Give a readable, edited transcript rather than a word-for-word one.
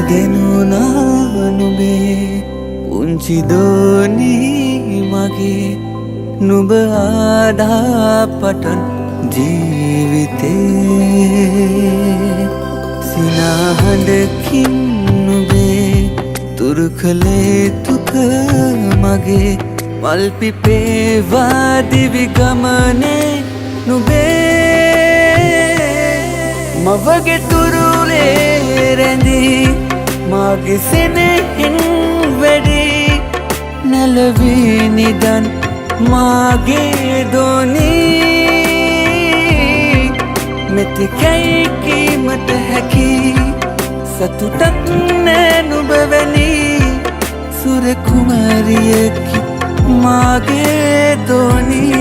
ගෙනුනා නුඹේ පුංචි දෝනී මගේ නුඹ ආදා පටන් ජීවිතේ සිනාහඬකින් නුඹේ තුරු කළේ තුක මගේ මල් පිපේවා දිවි ගමනේ නුඹේ මවගේ තුරුලේ රැඳී මාගේ සෙනෙහින් වැඩි නැලවී නිදන් මාගේ දෝනී මෙතෙකයි කීමට හැකි සතුටක් නෑ නුඹ වැනි සුර කුමාරියකි මාගේ දෝනී